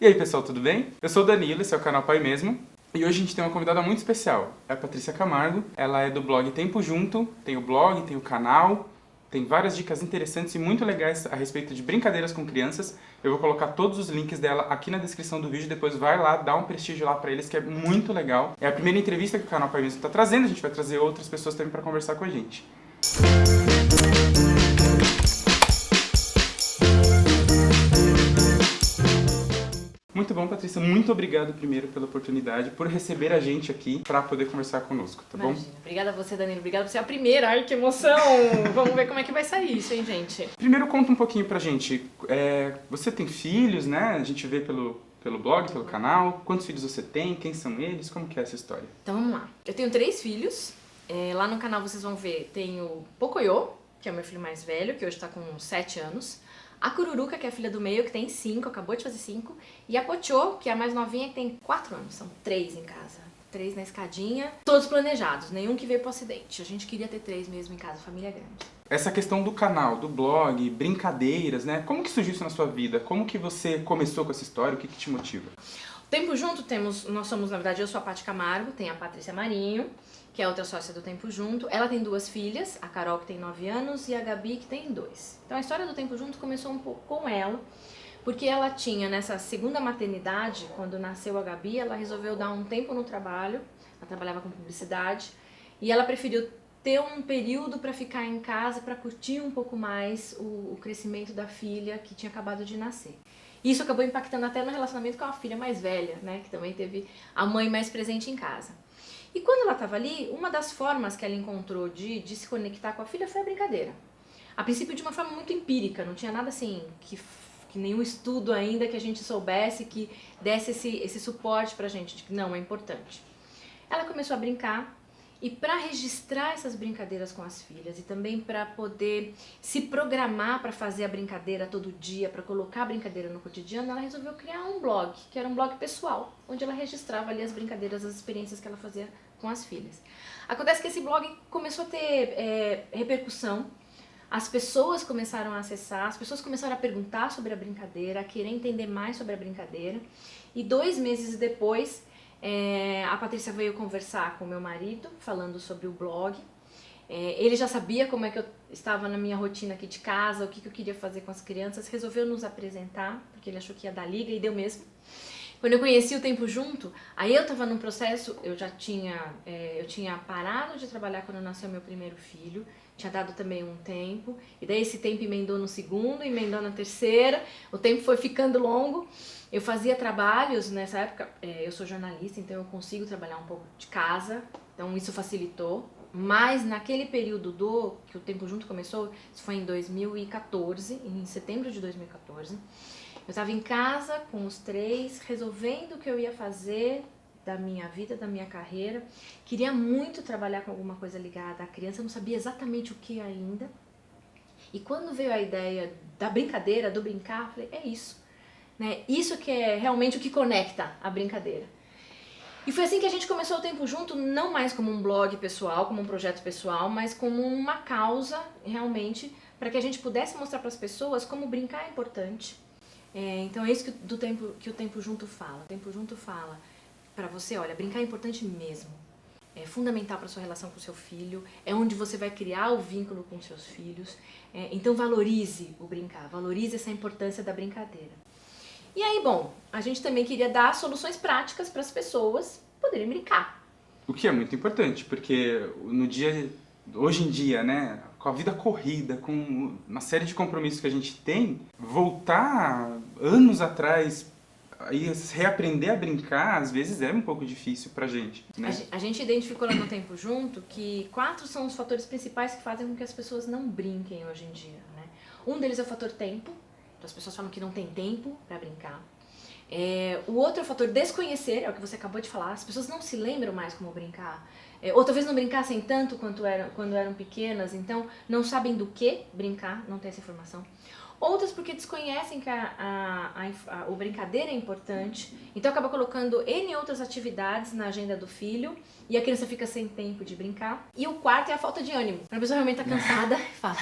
E aí pessoal, tudo bem? Eu sou o Danilo, esse é o canal Pai Mesmo. E hoje a gente tem uma convidada muito especial, é a Patrícia Camargo. Ela é do blog Tempo Junto, tem o blog, tem o canal, tem várias dicas interessantes e muito legais a respeito de brincadeiras com crianças. Eu vou colocar todos os links dela aqui na descrição do vídeo, depois vai lá, dá um prestígio lá pra eles, que é muito legal. É a primeira entrevista que o canal Pai Mesmo está trazendo, a gente vai trazer outras pessoas também para conversar com a gente. Muito bom, Patrícia. Muito obrigado primeiro pela oportunidade, por receber a gente aqui para poder conversar conosco, tá bom? Imagina. Obrigada a você, Danilo. Obrigada por ser a primeira. Ai, que emoção! Vamos ver como é que vai sair isso, hein, gente? Primeiro conta um pouquinho pra gente. Você tem filhos, né? A gente vê pelo blog, pelo canal. Quantos filhos você tem? Quem são eles? Como que é essa história? Então vamos lá. Eu tenho 3 filhos. Lá no canal vocês vão ver, tem o Pocoyo, que é o meu filho mais velho, que hoje tá com 7 anos. A Cururuca, que é a filha do meio, que tem 5, acabou de fazer 5. E a Pochô, que é a mais novinha, que tem 4 anos. São 3 em casa. 3 na escadinha. Todos planejados, nenhum que veio pro acidente. A gente queria ter 3 mesmo em casa, família grande. Essa questão do canal, do blog, brincadeiras, né? Como que surgiu isso na sua vida? Como que você começou com essa história? O que te motiva? Tempo Junto nós somos, na verdade, eu sou a Paty Camargo, tem a Patrícia Marinho, que é outra sócia do Tempo Junto. Ela tem 2 filhas, a Carol, que tem 9 anos, e a Gabi, que tem 2. Então a história do Tempo Junto começou um pouco com ela, porque ela tinha, nessa segunda maternidade, quando nasceu a Gabi, ela resolveu dar um tempo no trabalho, ela trabalhava com publicidade, e ela preferiu ter um período para ficar em casa, para curtir um pouco mais o crescimento da filha, que tinha acabado de nascer. Isso acabou impactando até no relacionamento com a filha mais velha, né, que também teve a mãe mais presente em casa. E quando ela estava ali, uma das formas que ela encontrou de se conectar com a filha foi a brincadeira. A princípio de uma forma muito empírica, não tinha nada assim, que nenhum estudo ainda que a gente soubesse, que desse esse suporte pra gente, de que não, é importante. Ela começou a brincar, e para registrar essas brincadeiras com as filhas e também para poder se programar para fazer a brincadeira todo dia, para colocar a brincadeira no cotidiano, ela resolveu criar um blog, que era um blog pessoal, onde ela registrava ali as brincadeiras, as experiências que ela fazia com as filhas. Acontece que esse blog começou a ter repercussão, as pessoas começaram a acessar, as pessoas começaram a perguntar sobre a brincadeira, a querer entender mais sobre a brincadeira, e 2 meses depois, a Patrícia veio conversar com o meu marido, falando sobre o blog. Ele já sabia como é que eu estava na minha rotina aqui de casa, o que eu queria fazer com as crianças, resolveu nos apresentar, porque ele achou que ia dar liga, e deu mesmo. Quando eu conheci o Tempo Junto, aí eu estava num processo, eu tinha parado de trabalhar quando nasceu meu primeiro filho, tinha dado também um tempo, e daí esse tempo emendou no segundo, emendou na terceira, o tempo foi ficando longo. Eu fazia trabalhos nessa época, eu sou jornalista, então eu consigo trabalhar um pouco de casa, então isso facilitou. Mas naquele período que o Tempo Junto começou, isso foi em 2014, em setembro de 2014, eu estava em casa com os 3, resolvendo o que eu ia fazer da minha vida, da minha carreira. Queria muito trabalhar com alguma coisa ligada à criança, não sabia exatamente o que ainda. E quando veio a ideia da brincadeira, do brincar, eu falei, é isso. Né? Isso que é realmente o que conecta a brincadeira. E foi assim que a gente começou o Tempo Junto, não mais como um blog pessoal, como um projeto pessoal, mas como uma causa, realmente, para que a gente pudesse mostrar para as pessoas como brincar é importante. Então é isso que o Tempo Junto fala. O Tempo Junto fala para você, olha, brincar é importante mesmo. É fundamental para sua relação com o seu filho, é onde você vai criar o vínculo com seus filhos. Então valorize o brincar, valorize essa importância da brincadeira. E aí, bom, a gente também queria dar soluções práticas para as pessoas poderem brincar. O que é muito importante, porque hoje em dia, né, com a vida corrida, com uma série de compromissos que a gente tem, voltar anos atrás e reaprender a brincar, às vezes é um pouco difícil pra gente, né? A gente identificou lá no Tempo Junto que 4 são os fatores principais que fazem com que as pessoas não brinquem hoje em dia, né? Um deles é o fator tempo. Então as pessoas falam que não tem tempo para brincar. O outro é o fator desconhecer, é o que você acabou de falar. As pessoas não se lembram mais como brincar. Ou talvez não brincassem tanto quando eram pequenas, então não sabem do que brincar, não tem essa informação. Outras porque desconhecem que o brincadeira é importante, então acaba colocando N outras atividades na agenda do filho e a criança fica sem tempo de brincar. E o quarto é a falta de ânimo. A pessoa realmente está cansada e fala,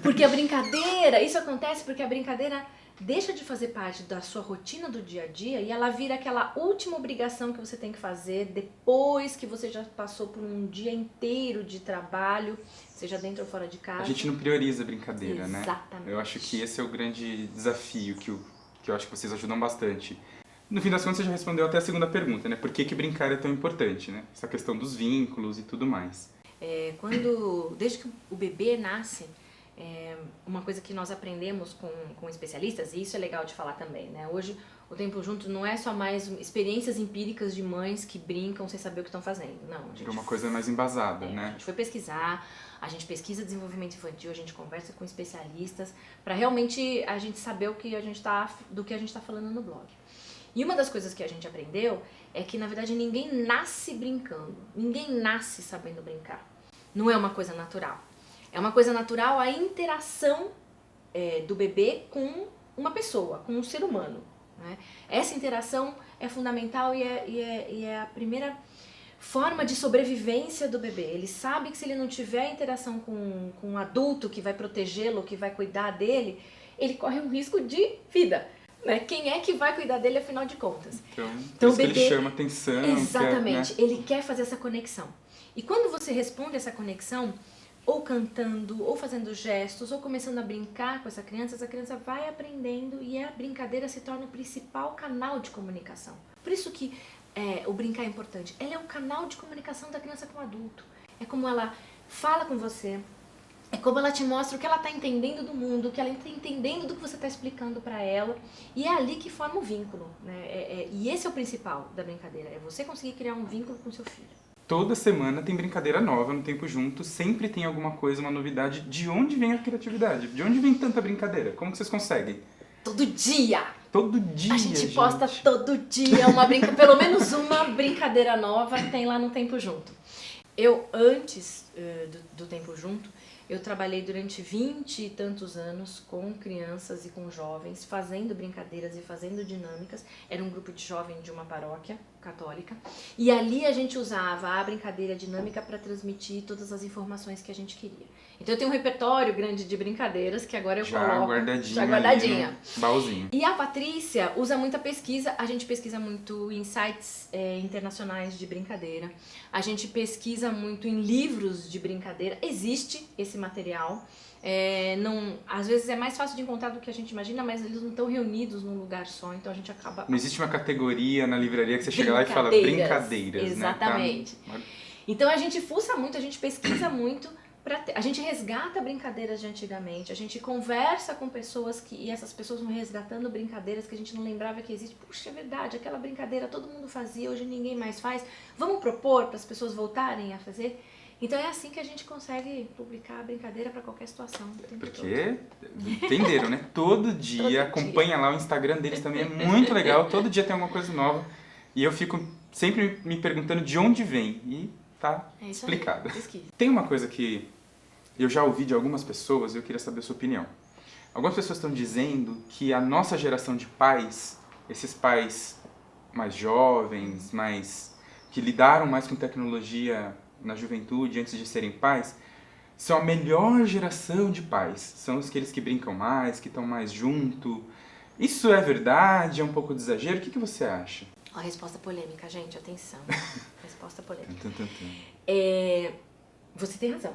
porque a brincadeira, isso acontece porque a brincadeira deixa de fazer parte da sua rotina do dia a dia e ela vira aquela última obrigação que você tem que fazer depois que você já passou por um dia inteiro de trabalho, seja dentro ou fora de casa. A gente não prioriza a brincadeira, né? Exatamente. Eu acho que esse é o grande desafio que eu acho que vocês ajudam bastante. No fim das contas, você já respondeu até a segunda pergunta, né? Por que brincar é tão importante, né? Essa questão dos vínculos e tudo mais. Desde que o bebê nasce, uma coisa que nós aprendemos com especialistas, e isso é legal de falar também, né? Hoje, o Tempo Junto não é só mais experiências empíricas de mães que brincam sem saber o que estão fazendo. Não, a gente É uma coisa mais embasada, A né? gente foi pesquisar, a gente pesquisa desenvolvimento infantil, a gente conversa com especialistas, para realmente a gente saber do que a gente tá falando no blog. E uma das coisas que a gente aprendeu é que, na verdade, ninguém nasce brincando, ninguém nasce sabendo brincar. Não é uma coisa natural. É uma coisa natural a interação do bebê com uma pessoa, com um ser humano, né? Essa interação é fundamental e é a primeira forma de sobrevivência do bebê. Ele sabe que se ele não tiver interação com um adulto que vai protegê-lo, que vai cuidar dele, ele corre um risco de vida. Né? Quem é que vai cuidar dele, afinal de contas? Então o bebê, ele chama atenção. Exatamente, Quer, né? Ele quer fazer essa conexão. E quando você responde essa conexão, ou cantando, ou fazendo gestos, ou começando a brincar com essa criança vai aprendendo e a brincadeira se torna o principal canal de comunicação. Por isso que o brincar é importante. Ela é um canal de comunicação da criança com o adulto. É como ela fala com você, é como ela te mostra o que ela está entendendo do mundo, o que ela está entendendo do que você está explicando para ela. E é ali que forma o vínculo, né? E esse é o principal da brincadeira, é você conseguir criar um vínculo com seu filho. Toda semana tem brincadeira nova no Tempo Junto, sempre tem alguma coisa, uma novidade. De onde vem a criatividade? De onde vem tanta brincadeira? Como que vocês conseguem? Todo dia! Todo dia, A gente posta todo dia pelo menos uma brincadeira nova tem lá no Tempo Junto. Eu, antes do Tempo Junto, eu trabalhei durante 20 e tantos anos com crianças e com jovens, fazendo brincadeiras e fazendo dinâmicas. Era um grupo de jovens de uma paróquia católica. E ali a gente usava a brincadeira dinâmica para transmitir todas as informações que a gente queria. Então eu tenho um repertório grande de brincadeiras que agora eu coloco já guardadinha. Baúzinho. E a Patrícia usa muita pesquisa, a gente pesquisa muito em sites internacionais de brincadeira, a gente pesquisa muito em livros de brincadeira, existe esse material, às vezes é mais fácil de encontrar do que a gente imagina, mas eles não estão reunidos num lugar só, então a gente acaba... Não existe uma categoria na livraria que você chega lá e fala brincadeiras, exatamente. Né? Tá? Então a gente fuça muito, a gente pesquisa muito, a gente resgata brincadeiras de antigamente, a gente conversa com pessoas e essas pessoas vão resgatando brincadeiras que a gente não lembrava que existe. Puxa, é verdade, aquela brincadeira todo mundo fazia, hoje ninguém mais faz. Vamos propor para as pessoas voltarem a fazer? Então é assim que a gente consegue publicar a brincadeira para qualquer situação. Porque, entenderam, né? Todo dia, acompanha lá o Instagram deles também, é muito legal, todo dia tem alguma coisa nova. E eu fico sempre me perguntando de onde vem. E tá explicado. Tem uma coisa que eu já ouvi de algumas pessoas e eu queria saber a sua opinião. Algumas pessoas estão dizendo que a nossa geração de pais, esses pais mais jovens, que lidaram mais com tecnologia na juventude antes de serem pais, são a melhor geração de pais. São aqueles que brincam mais, que estão mais junto. Isso é verdade? É um pouco de exagero? O que você acha? Ó, resposta polêmica, gente, atenção. Resposta polêmica. Você tem razão.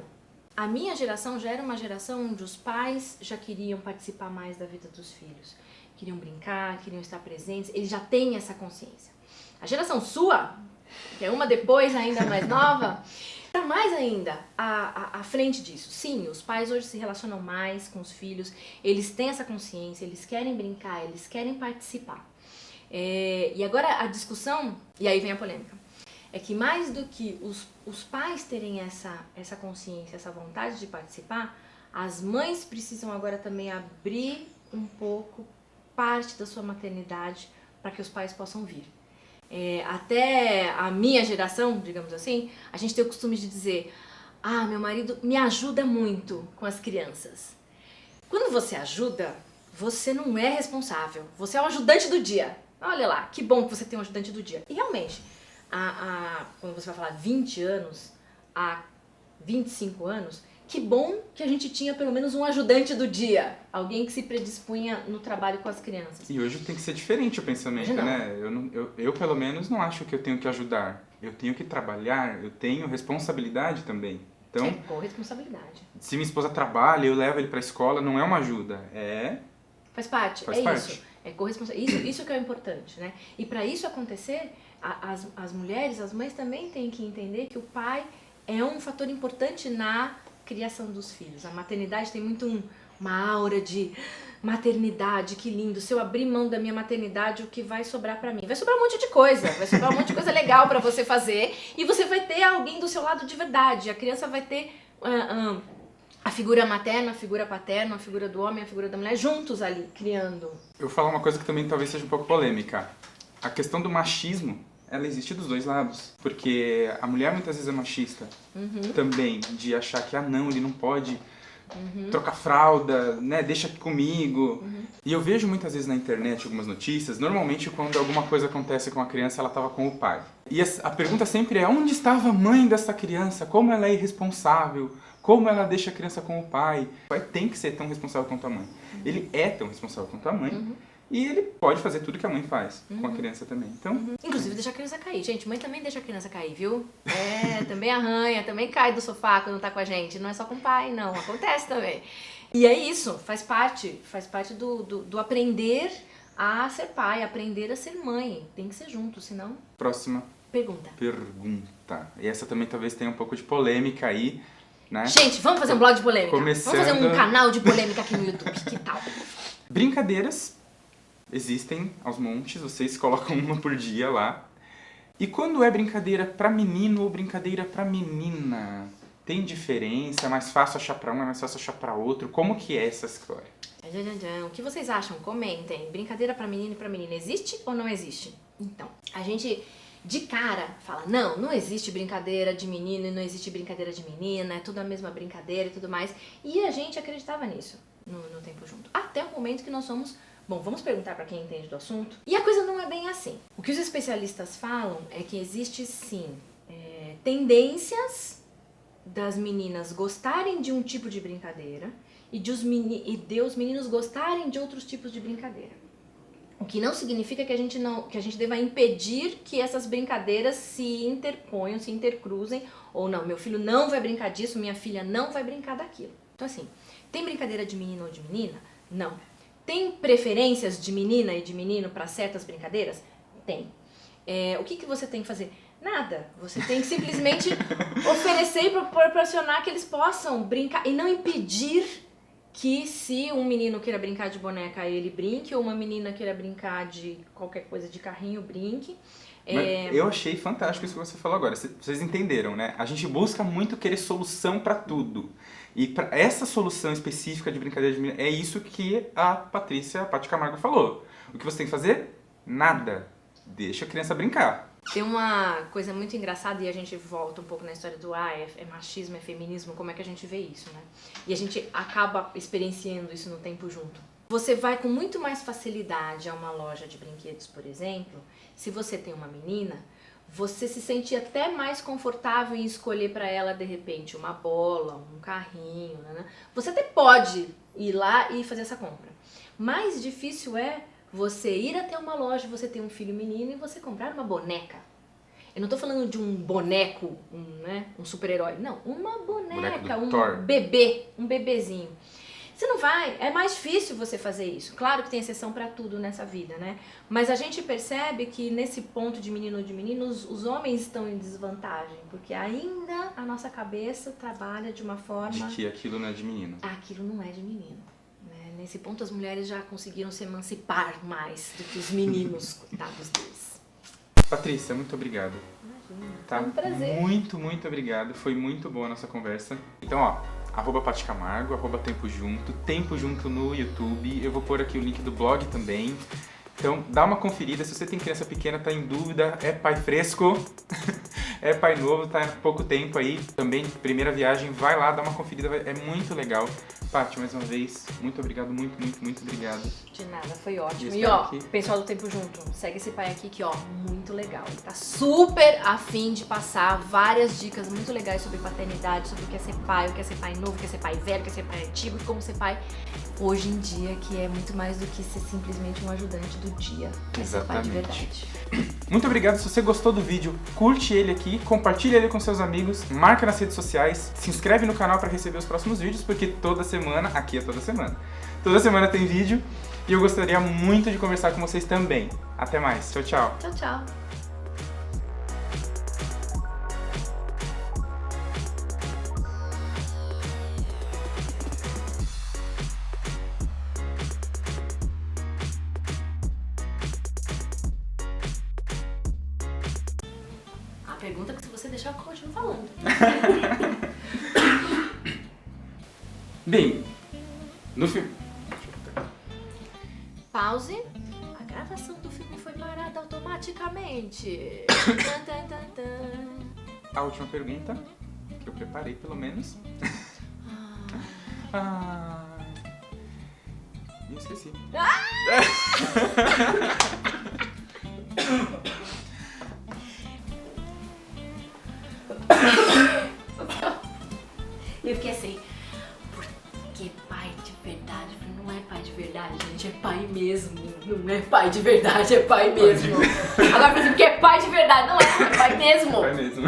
A minha geração já era uma geração onde os pais já queriam participar mais da vida dos filhos. Queriam brincar, queriam estar presentes, eles já têm essa consciência. A geração sua, que é uma depois ainda mais nova, está mais ainda à frente disso. Sim, os pais hoje se relacionam mais com os filhos, eles têm essa consciência, eles querem brincar, eles querem participar. E agora a discussão, e aí vem a polêmica, é que mais do que os pais terem essa consciência, essa vontade de participar, as mães precisam agora também abrir um pouco parte da sua maternidade para que os pais possam vir. Até a minha geração, digamos assim, a gente tem o costume de dizer: meu marido me ajuda muito com as crianças. Quando você ajuda, você não é responsável, você é o ajudante do dia. Olha lá, que bom que você tem um ajudante do dia. E realmente, quando você vai falar 20 anos, há 25 anos, Que bom que a gente tinha pelo menos um ajudante do dia. Alguém que se predispunha no trabalho com as crianças. E hoje tem que ser diferente o pensamento, né? Eu, pelo menos, não acho que eu tenho que ajudar. Eu tenho que trabalhar, eu tenho responsabilidade também. Então, com responsabilidade. Se minha esposa trabalha, eu levo ele pra escola, não é uma ajuda, Faz parte, Faz parte. Isso. É isso que é importante, né? E para isso acontecer, as mulheres, as mães também têm que entender que o pai é um fator importante na criação dos filhos. A maternidade tem muito uma aura de maternidade, que lindo. Se eu abrir mão da minha maternidade, o que vai sobrar pra mim? Vai sobrar um monte de coisa. Vai sobrar um monte de coisa legal pra você fazer. E você vai ter alguém do seu lado de verdade. A criança vai ter a figura materna, a figura paterna, a figura do homem, a figura da mulher, juntos ali, criando. Eu vou falar uma coisa que também talvez seja um pouco polêmica. A questão do machismo, ela existe dos dois lados. Porque a mulher muitas vezes é machista também, de achar que, não, ele não pode trocar fralda, né, deixa aqui comigo. E eu vejo muitas vezes na internet algumas notícias, normalmente quando alguma coisa acontece com a criança, ela estava com o pai. E a pergunta sempre é, onde estava a mãe dessa criança? Como ela é irresponsável? Como ela deixa a criança com o pai? O pai tem que ser tão responsável quanto a mãe. Ele é tão responsável quanto a mãe. E ele pode fazer tudo que a mãe faz com a criança também. Então, inclusive deixar a criança cair. Gente, mãe também deixa a criança cair, viu? Também arranha, também cai do sofá quando tá com a gente. Não é só com o pai, não. Acontece também. E é isso, faz parte do aprender a ser pai, aprender a ser mãe. Tem que ser junto, senão... Próxima pergunta. E essa também talvez tenha um pouco de polêmica aí, né? Gente, vamos fazer um blog de polêmica. Começando... Vamos fazer um canal de polêmica aqui no YouTube. Que tal? Brincadeiras existem aos montes, vocês colocam uma por dia lá. E quando é brincadeira pra menino ou brincadeira pra menina? Tem diferença? É mais fácil achar pra um, é mais fácil achar pra outro? Como que é essa história? O que vocês acham? Comentem. Brincadeira pra menino e pra menina existe ou não existe? Então, a gente de cara fala, não existe brincadeira de menino e não existe brincadeira de menina, é tudo a mesma brincadeira e tudo mais. E a gente acreditava nisso no tempo junto. Até o momento que nós somos... Bom, vamos perguntar para quem entende do assunto. E a coisa não é bem assim. O que os especialistas falam é que existe sim tendências das meninas gostarem de um tipo de brincadeira e de os meninos gostarem de outros tipos de brincadeira. O que não significa que a gente deva impedir que essas brincadeiras se interponham, se intercruzem, ou não, meu filho não vai brincar disso, minha filha não vai brincar daquilo. Então assim, tem brincadeira de menino ou de menina? Não. Tem preferências de menina e de menino para certas brincadeiras? Tem. O que você tem que fazer? Nada. Você tem que simplesmente oferecer e proporcionar que eles possam brincar e não impedir que se um menino queira brincar de boneca, ele brinque, ou uma menina queira brincar de qualquer coisa de carrinho, brinque. Mas eu achei fantástico isso que você falou agora. Vocês entenderam, né? A gente busca muito querer solução pra tudo. E pra essa solução específica de brincadeira de menina, é isso que a Paty Camargo falou. O que você tem que fazer? Nada. Deixa a criança brincar. Tem uma coisa muito engraçada e a gente volta um pouco na história do é machismo, é feminismo, como é que a gente vê isso, né? E a gente acaba experienciando isso no tempo junto. Você vai com muito mais facilidade a uma loja de brinquedos, por exemplo, se você tem uma menina, você se sente até mais confortável em escolher para ela, de repente, uma bola, um carrinho, né? Você até pode ir lá e fazer essa compra. Mais difícil é você ir até uma loja, você tem um filho menino e você comprar uma boneca. Eu não tô falando de um boneco, um super-herói. Não, uma boneca, um bebezinho. Você não vai, é mais difícil você fazer isso. Claro que tem exceção pra tudo nessa vida, né? Mas a gente percebe que nesse ponto de menino ou de menino, os homens estão em desvantagem. Porque ainda a nossa cabeça trabalha de uma forma... De que aquilo não é de menino. Aquilo não é de menino. Nesse ponto, as mulheres já conseguiram se emancipar mais do que os meninos, coitados deles. Patrícia, muito obrigado. Imagina, tá? Foi um prazer. Muito, muito obrigado. Foi muito boa a nossa conversa. Então, @Paty Camargo, @Tempo Junto no YouTube. Eu vou pôr aqui o link do blog também. Então, dá uma conferida. Se você tem criança pequena, tá em dúvida, é pai fresco, é pai novo, tá há pouco tempo aí. Também, primeira viagem, vai lá, dá uma conferida, é muito legal. Paty, mais uma vez, muito obrigado, muito obrigado. De nada, foi ótimo. E E ó, aqui. pessoal do Tempo Junto, segue esse pai aqui que ó, muito legal. Ele tá super afim de passar várias dicas muito legais sobre paternidade, sobre o que é ser pai novo, o que é ser pai velho, o que é ser pai antigo, e como ser pai hoje em dia, que é muito mais do que ser simplesmente um ajudante do dia. É ser pai de verdade. Muito obrigado, se você gostou do vídeo, curte ele aqui, compartilha ele com seus amigos, marca nas redes sociais, se inscreve no canal para receber os próximos vídeos, porque toda semana, aqui é toda semana tem vídeo e eu gostaria muito de conversar com vocês também. Até mais, tchau, tchau. Tchau, tchau. A pergunta é que se você deixar, eu continuo falando. Bem, no filme... Pause. A gravação do filme foi parada automaticamente. Tan, tan, tan, tan. A última pergunta, que eu preparei pelo menos. Me esqueci. E eu fiquei assim, porque pai de verdade? Eu falei, não é pai de verdade, gente, é pai mesmo. Não é pai de verdade, é pai mesmo. Agora, por exemplo, porque é pai de verdade, não é pai mesmo. Vai mesmo.